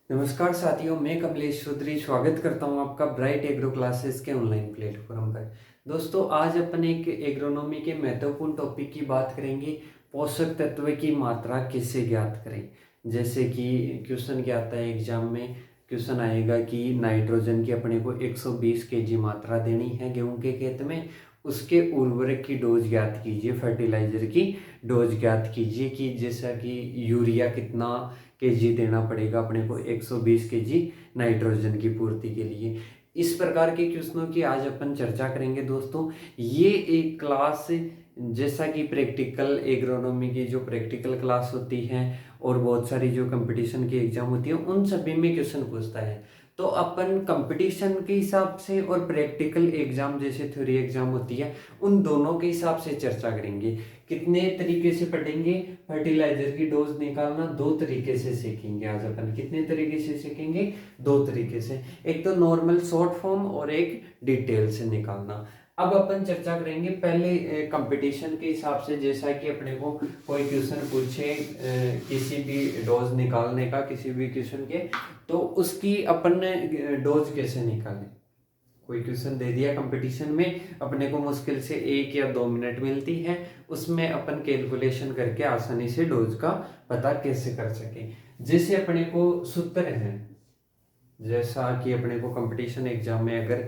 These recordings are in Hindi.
नमस्कार साथियों, मैं कमलेश चौधरी स्वागत करता हूं आपका ब्राइट एग्रो क्लासेस के ऑनलाइन प्लेटफॉर्म पर। दोस्तों, आज अपन एक एग्रोनॉमी के महत्वपूर्ण टॉपिक की बात करेंगे। पोषक तत्व की मात्रा कैसे ज्ञात करें। जैसे कि क्वेश्चन क्या आता है एग्जाम में, क्वेश्चन आएगा कि नाइट्रोजन की अपने को 120 केजी मात्रा देनी है गेहूं के खेत में, उसके उर्वरक की डोज ज्ञात कीजिए, फर्टिलाइजर की डोज ज्ञात कीजिए। कि जैसा कि यूरिया कितना केजी देना पड़ेगा अपने को 120 केजी नाइट्रोजन की पूर्ति के लिए। इस प्रकार के क्वेश्चनों की आज अपन चर्चा करेंगे दोस्तों। ये एक क्लास, जैसा कि प्रैक्टिकल एग्रोनॉमी की जो प्रैक्टिकल क्लास होती है और बहुत सारी जो कंपटीशन की एग्जाम होती है, उन सभी में क्वेश्चन पूछता है। तो अपन कंपटीशन के हिसाब से और प्रैक्टिकल एग्जाम जैसे थ्योरी एग्जाम होती है, उन दोनों के हिसाब से चर्चा करेंगे। कितने तरीके से पढ़ेंगे, फर्टिलाइजर की डोज निकालना दो तरीके से सीखेंगे आज अपन। कितने तरीके से सीखेंगे? दो तरीके से, एक तो नॉर्मल शॉर्ट फॉर्म और एक डिटेल से निकालना। अब अपन चर्चा करेंगे पहले कंपटीशन के हिसाब से। जैसा कि अपने को कोई क्वेश्चन पूछे किसी भी डोज निकालने का, किसी भी क्वेश्चन के, तो उसकी अपन डोज कैसे निकालें। कोई क्वेश्चन दे दिया कंपटीशन में, अपने को मुश्किल से 1 या 2 मिनट मिलती है, उसमें अपन कैलकुलेशन करके आसानी से डोज का पता कैसे कर सके। जैसे अपने को सूत्र है, जैसा कि अपने को कंपटीशन एग्जाम में अगर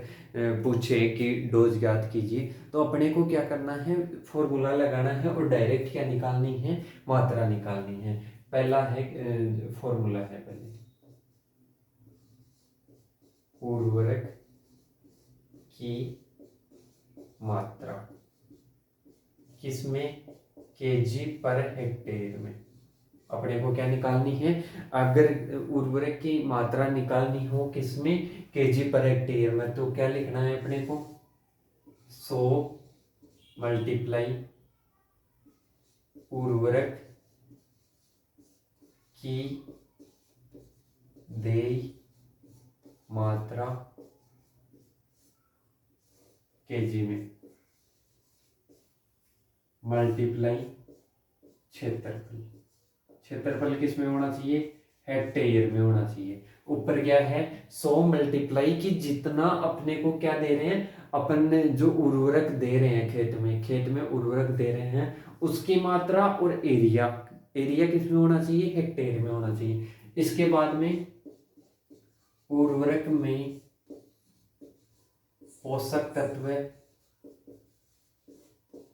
पूछे कि डोज ज्ञात कीजिए, तो अपने को क्या करना है, फॉर्मूला लगाना है और डायरेक्ट क्या निकालनी है, मात्रा निकालनी है। पहला है फॉर्मूला है पहले, उर्वरक की मात्रा किसमें, केजी पर हेक्टेयर में। अपने को क्या निकालनी है, अगर उर्वरक की मात्रा निकालनी हो किसमें, केजी पर हेक्टेयर में, तो क्या लिखना है अपने को, 100 मल्टीप्लाई उर्वरक की देय मात्रा केजी में, मल्टीप्लाई क्षेत्रफल। क्षेत्रफल किस में होना चाहिए, हेक्टेयर में होना चाहिए। ऊपर क्या है, 100 मल्टीप्लाई की जितना अपने को क्या दे रहे हैं, अपन ने जो उर्वरक दे रहे हैं खेत में उर्वरक दे रहे हैं उसकी मात्रा, और एरिया, एरिया किस में होना चाहिए, हेक्टेयर में होना चाहिए। इसके बाद में उर्वरक में पोषक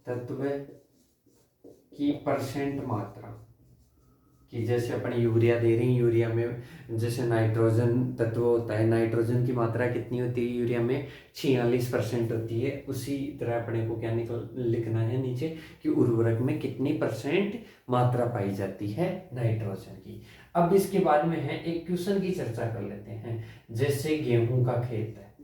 तत्व की परसेंट मात्रा, कि जैसे अपन यूरिया दे रहे हैं, यूरिया में जैसे नाइट्रोजन तत्व होता है, नाइट्रोजन की मात्रा कितनी होती है यूरिया में, 46% होती है। उसी तरह अपने को क्या लिखना है नीचे, कि उर्वरक में कितनी परसेंट मात्रा पाई जाती है नाइट्रोजन की। अब इसके बाद में है एक क्वेश्चन की चर्चा कर लेते हैं। जैसे गेहूं का खेत है,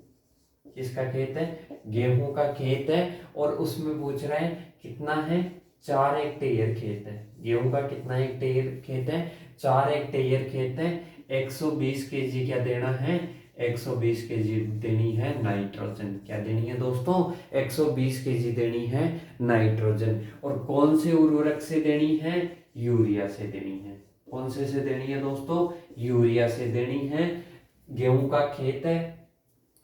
किसका खेत है, गेहूं का खेत है, और उसमें पूछ रहा है कितना है, 4 हेक्टेयर खेत है। गेहूं का कितना हेक्टेयर खेत है, 4 हेक्टेयर खेत है। 120 केजी क्या देना है, 120 केजी देनी है नाइट्रोजन। क्या देनी है दोस्तों, 120 केजी देनी है नाइट्रोजन। और कौन से उर्वरक से देनी है, यूरिया से देनी है। कौन से देनी है दोस्तों, यूरिया से देनी है। गेहूं का खेत है,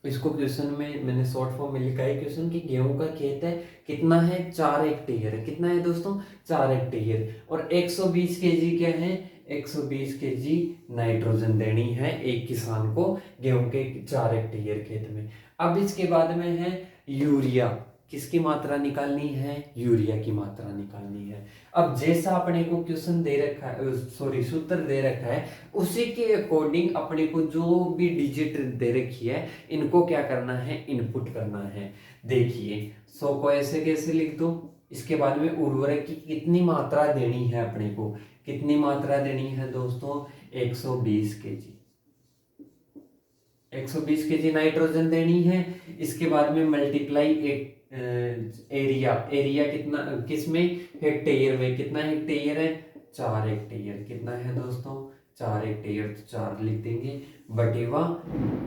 इसको क्वेश्चन में मैंने शॉर्ट फॉर्म में लिखा है क्वेश्चन की, गेहूं का खेत है, कितना है, 4 हेक्टेयर है। कितना है दोस्तों, 4 हेक्टेयर। और 120 केजी क्या है, 120 केजी नाइट्रोजन देनी है एक किसान को गेहूं के 4 हेक्टेयर खेत में। अब इसके बाद में है यूरिया, किसकी मात्रा निकालनी है, यूरिया की मात्रा निकालनी है। अब जैसा अपने को क्वेश्चन दे रखा है, सॉरी सूत्र दे रखा है, उसी के अकॉर्डिंग अपने को जो भी डिजिट दे रखी है, इनको क्या करना है, इनपुट करना है। देखिए 100 को ऐसे कैसे लिख दो, इसके बाद में उर्वरक की कितनी मात्रा देनी है अपने को, कितनी मात्रा देनी है दोस्तों, 120 केजी। 120 केजी नाइट्रोजन देनी है। इसके बाद में मल्टीप्लाई एक एरिया, एरिया कितना, किसमें, हेक्टेयर में। कितना हेक्टेयर है, 4 हेक्टेयर। कितना है दोस्तों, 4 हेक्टेयर तो 4 लिख देंगे, बटेवा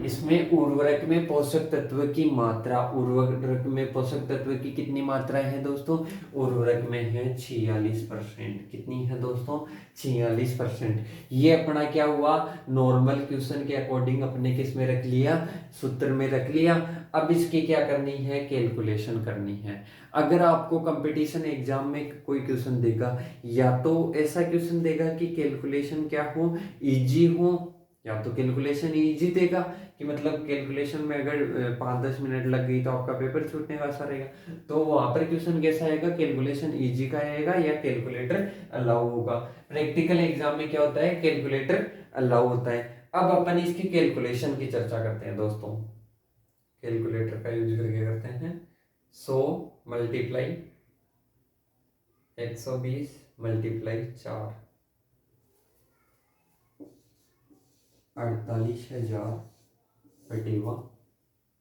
इसमें उर्वरक में पोषक तत्व की मात्रा, उर्वरक में पोषक तत्व की कितनी मात्रा है दोस्तों, उर्वरक में है 46%। कितनी है दोस्तों, 46%। ये अपना क्या हुआ, नॉर्मल क्वेश्चन के अकॉर्डिंग अपने किस में रख लिया, सूत्र में रख लिया। अब इसकी क्या करनी है, कैलकुलेशन करनी है। अगर आपको कंपटीशन एग्जाम में कोई क्वेश्चन देगा, या तो ऐसा क्वेश्चन देगा कि कैलकुलेशन क्या हो, इजी हो, या तो कैलकुलेशन इजी देगा कि मतलब कैलकुलेशन में अगर 5-10 मिनट लग गई तो आपका पेपर छूटने वाला रहेगा, तो वहां पर क्वेश्चन कैसा आएगा, कैलकुलेशन इजी का आएगा या कैलकुलेटर अलाउ होगा। प्रैक्टिकल एग्जाम में क्या होता है, कैलकुलेटर अलाउ होता है। अब अपन इसकी कैलकुलेशन की चर्चा करते हैं दोस्तों। कैलकुलेटर का यूज करके करते हैं 100 मल्टीप्लाई 120 मल्टीप्लाई 4, 48,000 बटेवा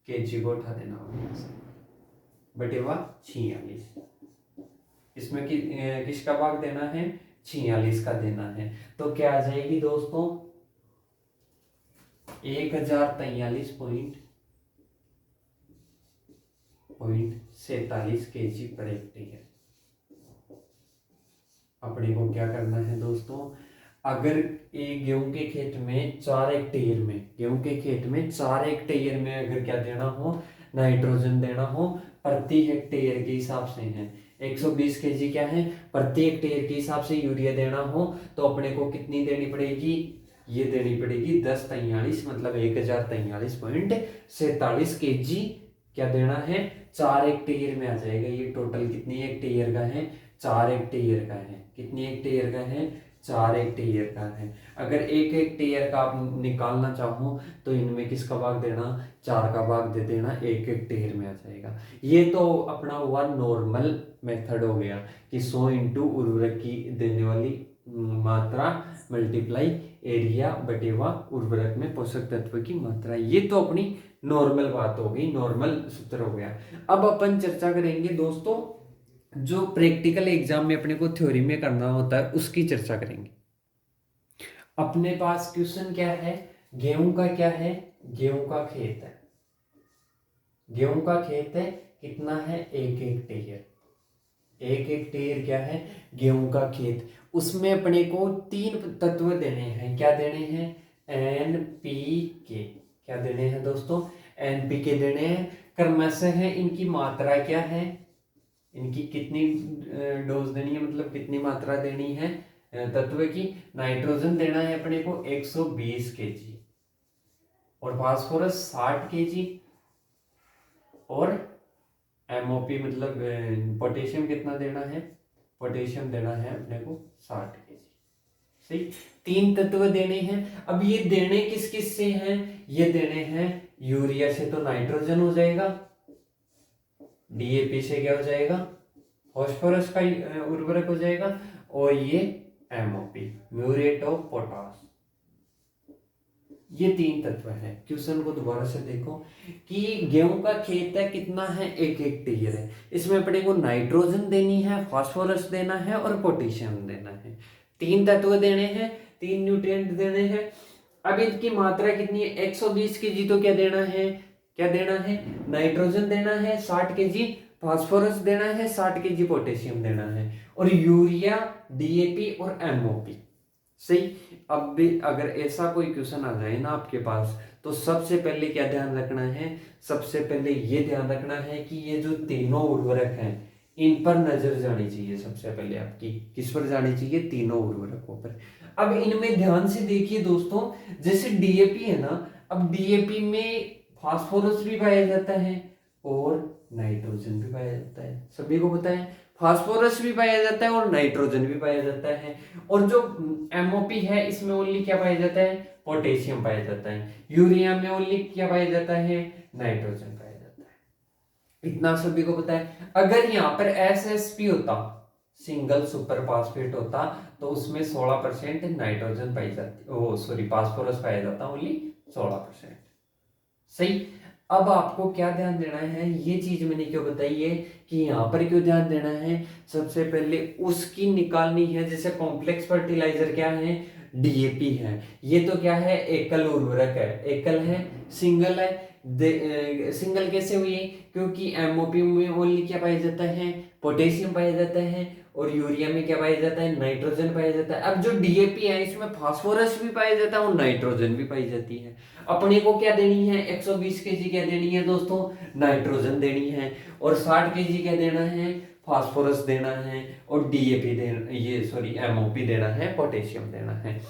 केजी को उठा देना बटेवा 46। इसमें किसका भाग देना है, 46 का देना है। तो क्या आ जाएगी दोस्तों, 1043.47 केजी पर हेक्टेयर। अपने को क्या करना है दोस्तों, अगर एक गेहूं के खेत में 4 हेक्टेयर में, गेहूं के खेत में 4 हेक्टेयर में अगर क्या देना हो, नाइट्रोजन देना हो, प्रति हेक्टेयर के हिसाब से है 120 केजी क्या है, प्रति हेक्टेयर के हिसाब से यूरिया देना हो, तो अपने को कितनी देनी पड़ेगी, ये देनी पड़ेगी 1043, मतलब 1043.47 केजी क्या देना है, 4 हेक्टेयर में आ जाएगा। ये टोटल कितनी हेक्टेयर का है, 4 हेक्टेयर का है। कितनी हेक्टेयर का है, 4 हेक्टेयर का है। अगर 1 हेक्टेयर का आप निकालना चाहो तो इनमें किसका भाग देना, 4 का भाग दे देना, 1 हेक्टेयर में आ जाएगा। ये तो अपना हुआ नॉर्मल मेथड हो गया कि 100 इंटू उर्वरक की देने वाली मात्रा मल्टीप्लाई एरिया बटेवा उर्वरक में पोषक तत्व की मात्रा। ये तो अपनी नॉर्मल बात हो गई, नॉर्मल सूत्र हो गया। अब अपन चर्चा करेंगे दोस्तों, जो प्रैक्टिकल एग्जाम में अपने को थ्योरी में करना होता है उसकी चर्चा करेंगे। अपने पास क्वेश्चन क्या है, गेहूं का क्या है, गेहूं का खेत है, गेहूं का खेत है, कितना है 1 हेक्टेयर। 1 हेक्टेयर क्या है, गेहूं का खेत। उसमें अपने को 3 तत्व देने हैं, क्या देने हैं, NPK। क्या देने हैं दोस्तों, NPK देने हैं। क्रमशः है, इनकी मात्रा क्या है, इनकी कितनी डोज देनी है, मतलब कितनी मात्रा देनी है तत्व की। नाइट्रोजन देना है अपने को 120 केजी, और फास्फोरस 60 केजी, और MOP मतलब पोटेशियम कितना देना है, पोटेशियम देना है अपने को 60 केजी। सही, 3 तत्व देने हैं। अब ये देने किस किस से हैं, ये देने हैं यूरिया से, तो नाइट्रोजन हो जाएगा, DAP से क्या हो जाएगा, फास्फोरस का उर्वरक हो जाएगा, और ये MOP म्यूरेट ऑफ पोटाश। ये 3 तत्व है। क्वेश्चन को दोबारा से देखो कि गेहूं का खेत है, कितना है 1 हेक्टेयर है, इसमें अपने को नाइट्रोजन देनी है, फास्फोरस देना है और पोटेशियम देना है। 3 तत्व देने हैं, 3 न्यूट्रिएंट देने हैं। अब इनकी मात्रा कितनी है, 120 केजी। तो क्या देना है, क्या देना है, नाइट्रोजन देना है 60 केजी, फास्फोरस देना है 60 केजी, पोटेशियम देना है, और यूरिया, DAP और MOP। सही। अब भी अगर ऐसा कोई क्वेश्चन आ जाए ना आपके पास, तो सबसे पहले क्या ध्यान रखना है, सबसे पहले ये ध्यान रखना है कि ये जो तीनों उर्वरक हैं इन पर नजर जानी चाहिए। सबसे पहले आपकी किस पर जानी चाहिए, तीनों उर्वरकों पर। अब इनमें ध्यान से देखिए दोस्तों, जैसे DAP है ना, अब DAP में फास्फोरस भी पाया जाता है और नाइट्रोजन भी पाया जाता है, सभी को पता है। फास्फोरस भी पाया जाता है और नाइट्रोजन भी पाया जाता है। और जो MOP है, इसमें ओनली क्या पाया जाता है, पोटेशियम पाया जाता है। यूरिया में ओनली क्या पाया जाता है, नाइट्रोजन पाया जाता है। इतना सभी को पता है। अगर यहाँ पर SSP होता, सिंगल सुपर फास्फेट होता, तो उसमें 16% नाइट्रोजन पाई जाती, फास्फोरस पाया जाता, ओनली 16%। सही। अब आपको क्या ध्यान देना है, ये चीज मैंने क्यों बताई है कि यहाँ पर क्यों ध्यान देना है, सबसे पहले उसकी निकालनी है। जैसे कॉम्प्लेक्स फर्टिलाइजर क्या है, डीएपी है। ये तो क्या है, एकल उर्वरक है, एकल है, सिंगल है। सिंगल कैसे हुई? क्योंकि एमओपी में ओनली क्या पाया जाता है, पोटेशियम पाया जाता है, और यूरिया में क्या पाया जाता है, नाइट्रोजन पाया जाता है। अब जो डीएपी है इसमें फास्फोरस भी पाया जाता है और नाइट्रोजन भी पाई जाती है। अपने को क्या देनी है, 120 केजी क्या देनी है दोस्तों, नाइट्रोजन देनी है, और 60 केजी क्या देना है, फास्फोरस देना है, और डीएपी देना, ये सॉरी एमओपी देना है, पोटेशियम देना है।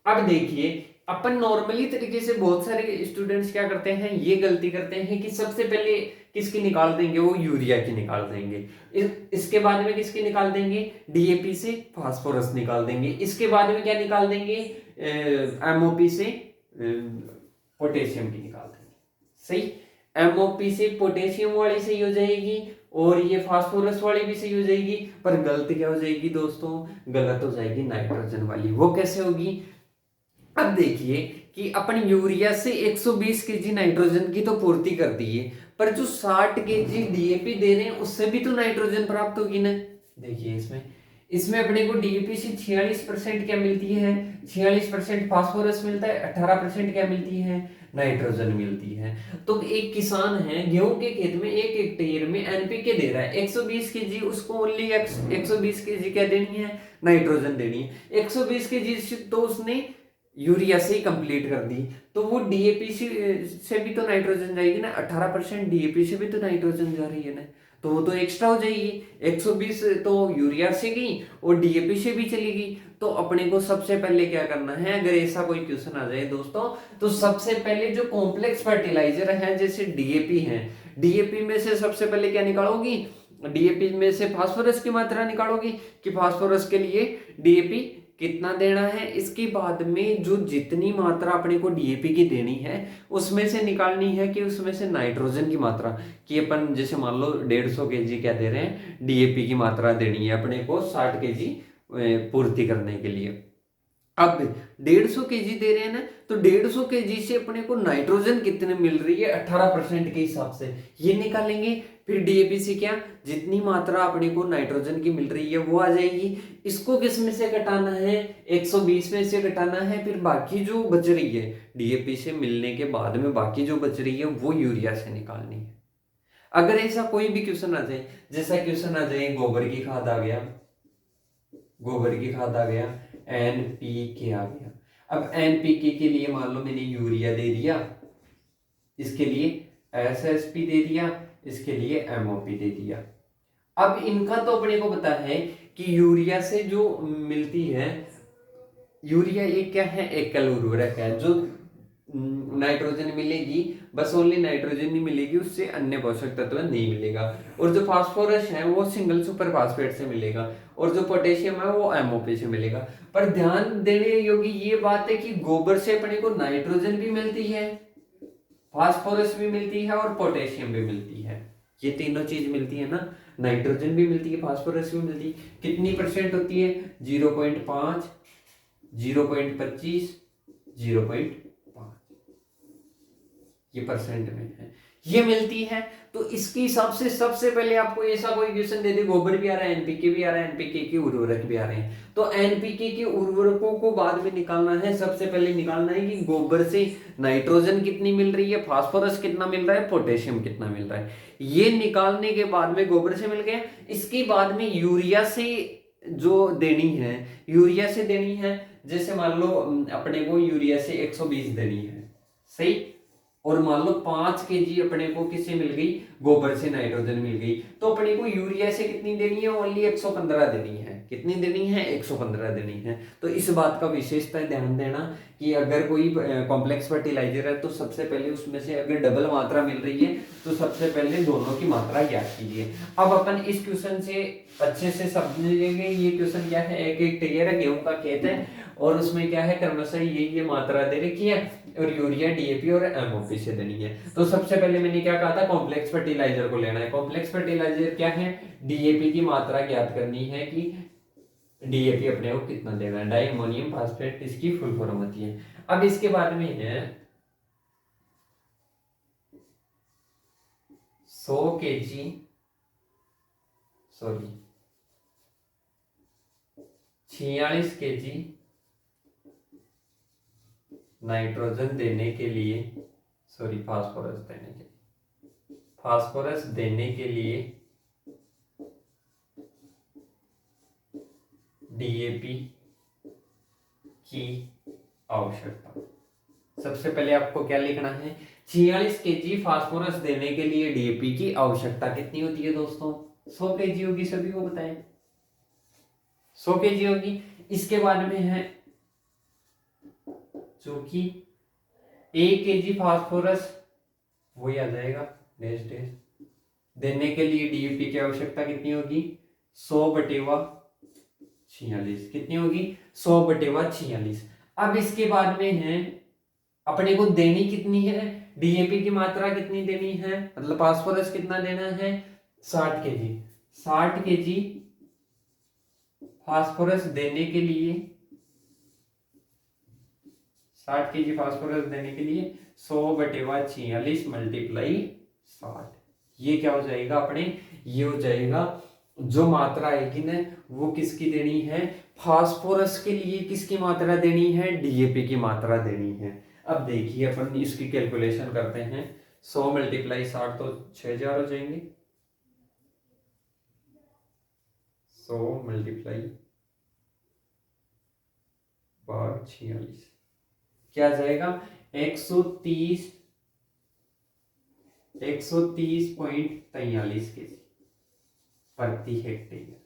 अब देखिए, अपन नॉर्मली तरीके से बहुत सारे स्टूडेंट्स क्या करते हैं, ये गलती करते हैं कि सबसे पहले किसकी निकाल देंगे, वो यूरिया की निकाल देंगे। इसके बाद में किसकी निकाल देंगे, डीएपी से फास्फोरस निकाल देंगे। इसके बाद में क्या निकाल देंगे, एमओपी से पोटेशियम की निकाल देंगे। सही, एमओपी से पोटेशियम वाली सही हो जाएगी, और ये फास्फोरस वाली भी सही हो जाएगी। पर गलत क्या हो जाएगी दोस्तों, गलत हो जाएगी नाइट्रोजन वाली। वो कैसे होगी, अब देखिए कि अपन यूरिया से 120 केजी नाइट्रोजन की तो पूर्ति कर दी है, पर जो 60 केजी डीएपी दे रहे हैं उससे भी तो नाइट्रोजन प्राप्त होगी ना। देखिए इसमें इसमें अपने को डीएपी से 46% क्या मिलती है, 46% फास्फोरस मिलता है, 18% क्या मिलती है, नाइट्रोजन मिलती है। तो एक किसान है, गेहूं के खेत में 1 हेक्टेयर में एनपीके दे रहा है 120 केजी, उसको ओनली 120 केजी क्या देनी है, नाइट्रोजन देनी है। 120 केजी तो उसने यूरिया से ही कंप्लीट कर दी, तो वो डीएपी से भी तो नाइट्रोजन जाएगी ना, 18% डीएपी से भी तो नाइट्रोजन जा रही है ना, तो वो तो एक्स्ट्रा हो जाएगी। 120 तो यूरिया से गई और डीएपी से भी चली गई। तो अपने को सबसे पहले क्या करना है, अगर ऐसा कोई क्वेश्चन आ जाए दोस्तों, तो सबसे पहले जो कॉम्प्लेक्स फर्टिलाइजर है जैसे डीएपी है, डीएपी में से सबसे पहले क्या निकालोगी, डीएपी में से फास्फोरस की मात्रा निकालोगी कि फास्फोरस के लिए डीएपी कितना देना है। इसके बाद में जो जितनी मात्रा अपने को डीएपी की देनी है उसमें से निकालनी है कि उसमें से नाइट्रोजन की मात्रा, कि अपन जैसे मान लो 150 केजी क्या दे रहे हैं, डीएपी की मात्रा देनी है अपने को 60 केजी पूर्ति करने के लिए। अब 150 केजी दे रहे हैं ना, तो 150 केजी से अपने को नाइट्रोजन कितने मिल रही है, 18% के हिसाब से ये निकालेंगे। फिर डीएपी से क्या, जितनी मात्रा अपने को नाइट्रोजन की मिल रही है वो आ जाएगी। इसको किस में से घटाना है, 120 में से घटाना है, फिर बाकी जो बच रही है डीएपी से मिलने के बाद में बाकी जो बच रही है वो यूरिया से निकालनी है। अगर ऐसा कोई भी क्वेश्चन आ जाए, जैसा क्वेश्चन आ जाए गोबर की खाद आ गया, गोबर की खाद आ गया, एनपीके आ गया। अब एनपीके के लिए मान लो मैंने यूरिया दे दिया, इसके लिए एसएसपी दे दिया, इसके लिए एमओपी दे दिया। अब इनका तो अपने को पता है कि यूरिया से जो मिलती है, यूरिया एक क्या है, एकल उर्वरक है, जो नाइट्रोजन मिलेगी, बस ओनली नाइट्रोजन नहीं मिलेगी, उससे अन्य पोषक तत्व नहीं मिलेगा। और जो फास्फोरस है वो सिंगल सुपर फास्फेट से मिलेगा, और जो पोटेशियम है वो एमओपी से मिलेगा। पर ध्यान देने योग्य ये बात है कि गोबर से अपने को नाइट्रोजन भी मिलती है, फास्फोरस भी मिलती है, और पोटेशियम भी मिलती है। ये तीनों चीज मिलती है ना, नाइट्रोजन भी मिलती है, फास्फोरस भी मिलती है। कितनी परसेंट होती है, 0.5, 0.25, 0.5, ये परसेंट में है, ये मिलती है। तो इसके हिसाब से सबसे पहले आपको ऐसा कोई क्वेश्चन दे दे, गोबर भी आ रहा है, एनपीके भी आ रहा है, एनपीके के उर्वरक भी आ रहे हैं, तो एनपीके के उर्वरकों को बाद में निकालना है। सबसे पहले निकालना है कि गोबर से नाइट्रोजन कितनी मिल रही है, फास्फोरस कितना मिल रहा है, पोटेशियम कितना मिल रहा है। ये निकालने के बाद में गोबर से मिल गया। इसके बाद में यूरिया से जो देनी है, यूरिया से देनी है, जैसे मान लो अपने को यूरिया से 120 देनी है, सही, और मान लो 5 केजी अपने को किससे मिल गई, गोबर से नाइट्रोजन मिल गई, तो अपने को यूरिया से कितनी देनी है, ओनली 115 देनी है। कितनी देनी है, 115 देनी है। तो इस बात का विशेषता ध्यान देना कि अगर कोई कॉम्प्लेक्स फर्टिलाइजर है तो सबसे पहले उसमें से अगर डबल मात्रा मिल रही है तो सबसे पहले दोनों की मात्रा ज्ञात कीजिए। अब अपन इस क्वेश्चन से अच्छे से समझेंगे। ये क्वेश्चन क्या है, 1 हेक्टेयर गेहूं का खेत है और उसमें क्या है, क्रमशः ये मात्रा दे रखी है, और यूरिया, डीएपी और एमओपी से देनी है। तो सबसे पहले मैंने क्या कहा था, कॉम्प्लेक्स फर्टिलाइजर को लेना है। कॉम्प्लेक्स फर्टिलाइजर क्या है, डीएपी की मात्रा ज्ञात करनी है कि डीएपी अपने को कितना देना है, डाई अमोनियम फास्फेट, इसकी फुल फॉर्म होती है। अब इसके बाद में है 100 केजी, सॉरी 46 केजी नाइट्रोजन देने के लिए, सॉरी फास्फोरस देने के लिए, फास्फोरस देने के लिए डीएपी की आवश्यकता। सबसे पहले आपको क्या लिखना है, 46 केजी फास्फोरस देने के लिए डीएपी की आवश्यकता कितनी होती है दोस्तों? 100 केजी होगी, सभी को बताएं 100 केजी होगी। इसके बाद में है जो कि 1 केजी फास्फोरस वही आ जाएगा डैश डैश देने के लिए डीएपी की आवश्यकता कितनी होगी? 100/46 कितनी होगी? 100/46। अब इसके बाद में है अपने को देनी कितनी है, डीएपी की मात्रा कितनी देनी है, मतलब फास्फोरस कितना देना है? 60 केजी। 60 केजी फास्फोरस देने के लिए, 60 केजी फास्फोरस देने के लिए 100/46 मल्टीप्लाई 60, ये क्या हो जाएगा अपने, ये हो जाएगा जो मात्रा आएगी ना वो किसकी देनी है, फास्फोरस के लिए किसकी मात्रा देनी है, डीएपी की मात्रा देनी है। अब देखिए अपन इसकी कैलकुलेशन करते हैं, 100 × 60 तो 6000 हो जाएंगे, 100 × 46 क्या जाएगा, 130.43 केजी प्रति हेक्टेयर।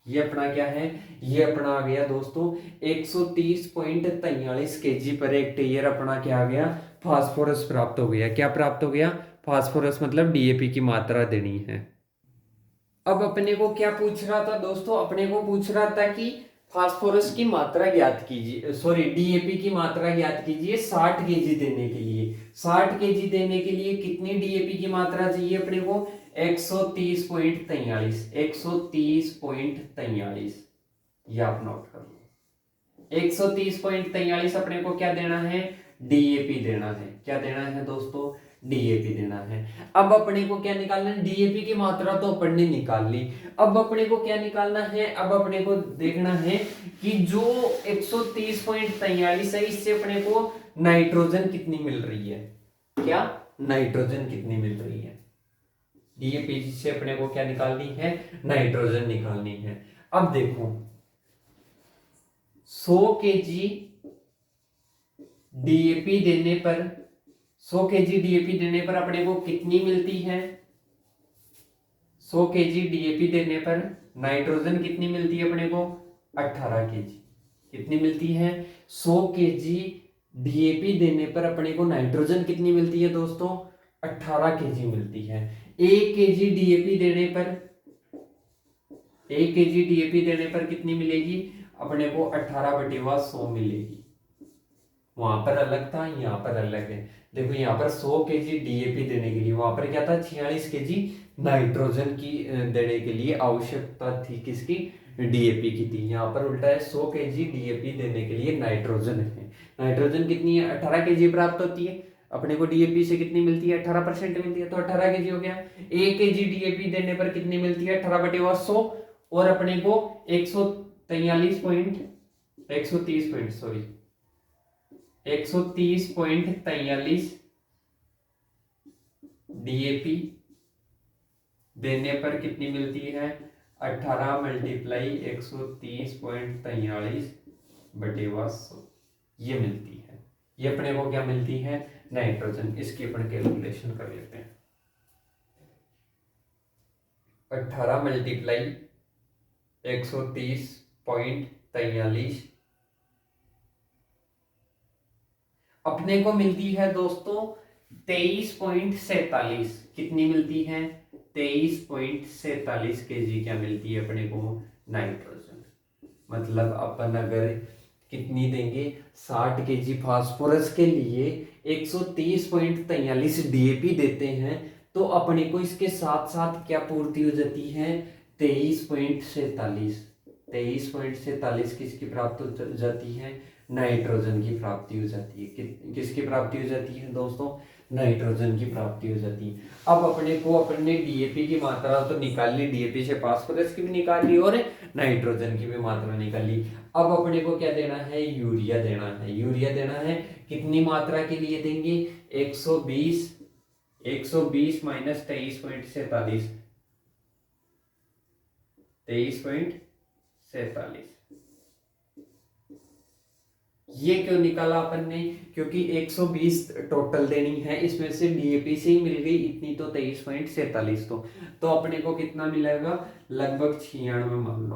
ये अपना क्या है, ये अपना आ गया दोस्तों 130.43 केजी पर हेक्टेयर अपना क्या आ गया, फास्फोरस प्राप्त हो गया। क्या प्राप्त हो गया, फास्फोरस, मतलब डीएपी की मात्रा देनी है। अब अपने को क्या पूछ रहा था दोस्तों, अपने को पूछ रहा था कि फास्फोरस की मात्रा ज्ञात कीजिए, सॉरी डीएपी की मात्रा ज्ञात कीजिए 60 केजी देने के लिए। 60 केजी देने के लिए कितनी डीएपी की मात्रा चाहिए अपने को, 130.43, 130.43, ये आप नोट कर लो। 130.43 अपने को क्या देना है, डीएपी देना है। क्या देना है दोस्तों, डीएपी देना है। अब अपने को क्या निकालना है, डीएपी की मात्रा तो अपन ने निकाल ली, अब अपने को क्या निकालना है, अब अपने को देखना है कि जो 130.43 है इससे अपने को नाइट्रोजन कितनी मिल रही है, क्या नाइट्रोजन कितनी मिल रही है। डीएपी से अपने को क्या निकालनी है, नाइट्रोजन निकालनी है। अब देखो 100 केजी डीएपी देने पर, 100 केजी डीएपी देने पर अपने को कितनी मिलती है, 100 केजी डीएपी देने पर नाइट्रोजन कितनी मिलती है अपने को, 18 केजी। कितनी मिलती है, 100 केजी डीएपी देने पर अपने को नाइट्रोजन कितनी मिलती है दोस्तों, 18 केजी मिलती है। 1 केजी डीएपी देने पर, 1 केजी डीएपी देने पर कितनी मिलेगी अपने को, 18/100 मिलेगी। वहां पर अलग था, यहाँ पर अलग है। देखो यहाँ पर 100 केजी डीएपी देने के लिए, वहां पर क्या था 46 केजी नाइट्रोजन की देने के लिए आवश्यकता थी, किसकी, डीएपी की थी। यहाँ पर उल्टा है, 100 केजी डीएपी देने के लिए नाइट्रोजन है। नाइट्रोजन कितनी है, 18 केजी प्राप्त होती है अपने को, डीएपी से कितनी मिलती है, 18% मिलती है, तो 18 केजी हो गया। 1 केजी डीएपी देने पर कितनी मिलती है, 18/100, और अपने को 130.43 डीएपी देने पर कितनी मिलती है, 18 × 130.43/100 ये मिलती है। ये अपने को क्या मिलती है, नाइट्रोजन। इसकी अपन कैलकुलेशन कर लेते हैं। 18 × 130.43 अपने को मिलती है दोस्तों 23.47। कितनी मिलती है, 23.47 केजी क्या मिलती है अपने को, नाइट्रोजन। मतलब अपन अगर कितनी देंगे, 60 केजी फास्फोरस के लिए 130.43 डीएपी देते हैं, तो अपने को इसके साथ साथ क्या पूर्ति हो जाती है, 23.47 किसकी प्राप्त हो जाती है, नाइट्रोजन की प्राप्ति हो जाती है। किसकी प्राप्ति हो जाती है दोस्तों, नाइट्रोजन की प्राप्ति हो जाती है। अब अपने डीएपी की मात्रा तो निकाल ली, डीएपी से फास्फोरस की भी निकाल ली और नाइट्रोजन की भी मात्रा निकाल ली। अब अपने को क्या देना है, यूरिया देना है। यूरिया देना है कितनी मात्रा के लिए देंगे, 120 माइनस 23.47, 23.47। ये क्यों निकाला अपन ने, क्योंकि 120 टोटल देनी है, इसमें से डीएपी से ही मिल गई इतनी, तो 23.47। तो अपने को कितना मिलेगा, लगभग 96 मान लो,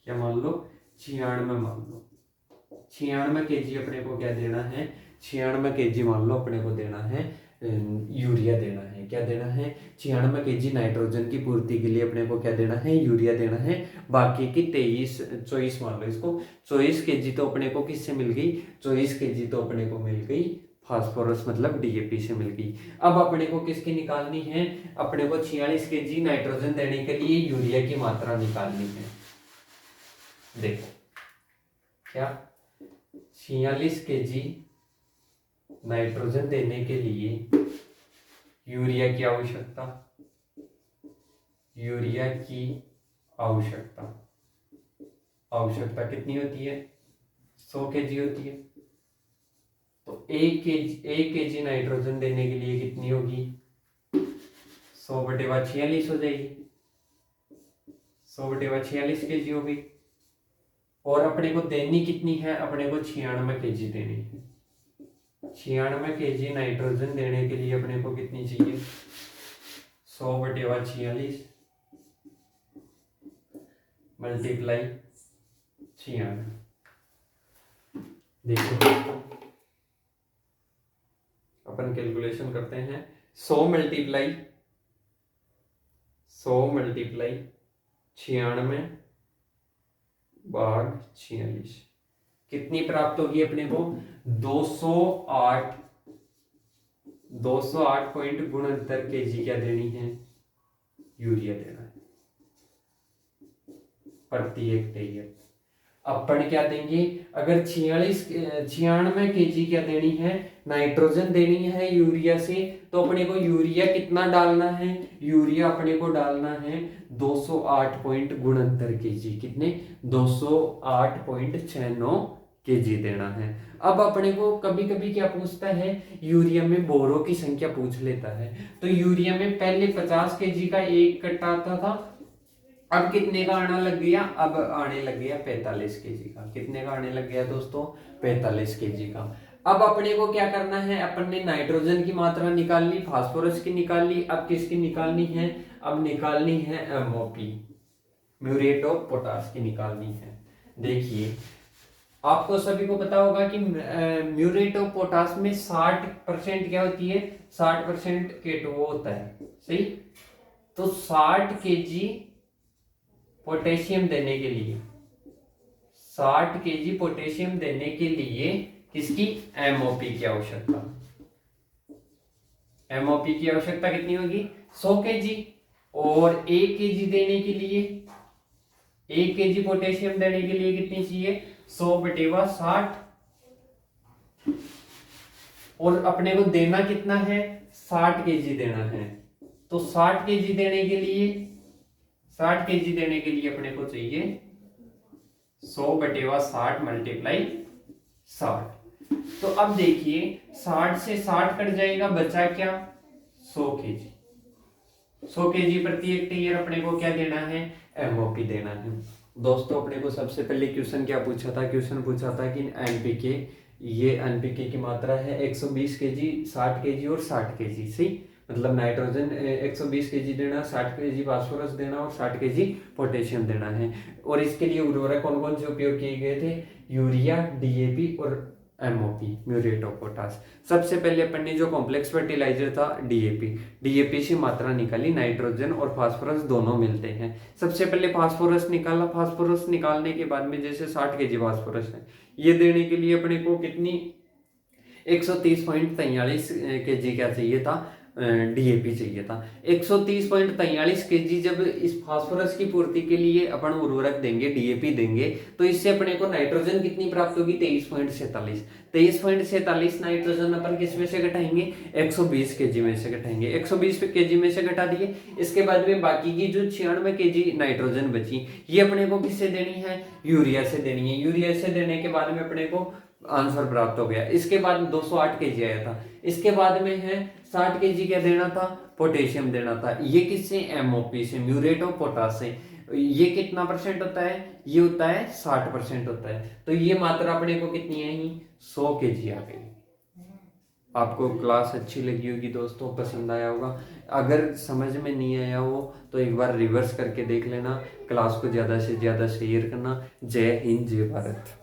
क्या मान लो, 96 मान लो, 96 kg अपने को क्या देना है, 96 kg मान लो अपने को देना है, यूरिया देना है। क्या देना है, 96 kg नाइट्रोजन की पूर्ति के लिए अपने को क्या देना है, यूरिया देना है। बाकी की 24 मान लो इसको, 24 kg तो अपने को किससे मिल गई, 24 kg तो अपने को मिल गई फास्फोरस मतलब डीएपी से मिल गई। अब अपने को किसकी निकालनी है, अपने को 46 kg नाइट्रोजन देने के लिए यूरिया की मात्रा निकालनी है। देखो क्या, 46 kg नाइट्रोजन देने के लिए यूरिया की आवश्यकता, यूरिया की आवश्यकता कितनी होती है, 100 kg होती है। तो 1 kg नाइट्रोजन देने के लिए कितनी होगी, 100/46 हो जाएगी, 100/46 kg होगी। और अपने को देनी कितनी है, अपने को 96 kg देनी है। 96 kg नाइट्रोजन देने के लिए अपने को कितनी चाहिए, 100/46 मल्टीप्लाई 96। देखो अपन कैलकुलेशन करते हैं, 100 मल्टीप्लाई 96/46 कितनी प्राप्त होगी अपने को, 208.69 kg क्या देनी है, यूरिया देना है प्रति हेक्टेयर। अपन क्या देंगे, अगर 96 kg क्या देनी है, नाइट्रोजन देनी है यूरिया से, तो अपने को यूरिया कितना डालना है, यूरिया अपने को डालना है 208.69 kg, कितने, 208.69 kg देना है। अब अपने को कभी कभी क्या पूछता है, यूरिया में बोरों की संख्या पूछ लेता है। तो यूरिया में पहले 50 kg का एक कट्टा आता था, अब कितने का आना लग गया, अब आने लग गया 45 kg का। कितने का आने लग गया दोस्तों, 45 kg का। अब अपने को क्या करना है, अपन ने नाइट्रोजन की मात्रा निकाल ली, फास्फोरस की निकाल ली, अब किसकी निकालनी है, अब निकालनी है एमओपी, म्यूरेट ऑफ पोटाश की निकालनी है। देखिए आपको सभी को पता होगा कि म्यूरेट ऑफ पोटाश में 60% क्या होती है, 60% K2O होता है, सही। तो 60 kg पोटेशियम देने के लिए, 60 kg पोटेशियम देने के लिए किसकी, एमओपी की आवश्यकता, एमओपी की आवश्यकता कितनी होगी, 100 kg। और 1 kg देने के लिए, 1 kg पोटेशियम देने के लिए कितनी चाहिए, 100/60। और अपने को देना कितना है, 60 kg देना है। तो 60 kg देने के लिए, 60 kg देने के लिए अपने को चाहिए 100/60 मल्टीप्लाई 60। तो अब देखिए 60 से 60 कट जाएगा, बचा क्या, 100 kg। 100 kg प्रति हेक्टेयर अपने को क्या देना है, एमओपी देना है। दोस्तों अपने को सबसे पहले क्वेश्चन क्या पूछा था, क्वेश्चन पूछा था कि एनपीके, ये एनपीके की मात्रा है 120 kg, 60 kg और 60 kg, सही। मतलब नाइट्रोजन 120 kg देना, 60 kg फास्फोरस देना और 60 kg पोटेशियम देना है। और इसके लिए उर्वरक कौन कौन से उपयोग किए गए थे, यूरिया, डीएपी और एमओपी, म्यूरेट ऑफ पोटाश। सबसे पहले अपन ने जो कॉम्प्लेक्स फर्टिलाइजर था डीएपी, डीएपी से मात्रा निकाली, नाइट्रोजन और फास्फोरस दोनों मिलते हैं। सबसे पहले फास्फोरस निकाला, फास्फोरस निकालने के बाद में जैसे 60 kg फास्फोरस है, ये देने के लिए अपने को कितनी 130.43 kg क्या चाहिए था, डीएपी चाहिए था। 130.43 केजी जब इस फास्फोरस की पूर्ति के लिए अपन उर्वरक देंगे, डीएपी देंगे, तो इससे अपने को नाइट्रोजन कितनी प्राप्त होगी? 23.47। 23.47 नाइट्रोजन अपन किस में से घटाएंगे? 120 केजी में से घटाएंगे। 120 केजी में से घटा दिए, इसके बाद में बाकी की जो 96 केजी नाइट्रोजन बची, ये अपने को किससे देनी है? यूरिया से देनी है। यूरिया से देने के बाद में अपने को आंसर प्राप्त हो गया। इसके बाद 208 केजी आया था। इसके बाद में है 60 केजी क्या देना था? पोटेशियम देना था। ये किससे? एमओपी से, म्यूरेट ऑफ पोटाश से। ये कितना परसेंट होता है? ये होता है 60% होता है। तो ये मात्रा अपने को कितनी है? ही 100 केजी आ गई। आपको क्लास अच्छी लगी होगी दोस्तों, पसंद आया होगा। अगर समझ में नहीं आया हो तो एक बार रिवर्स करके देख लेना। क्लास को ज़्यादा से ज़्यादा शेयर करना। जय हिंद, जय भारत।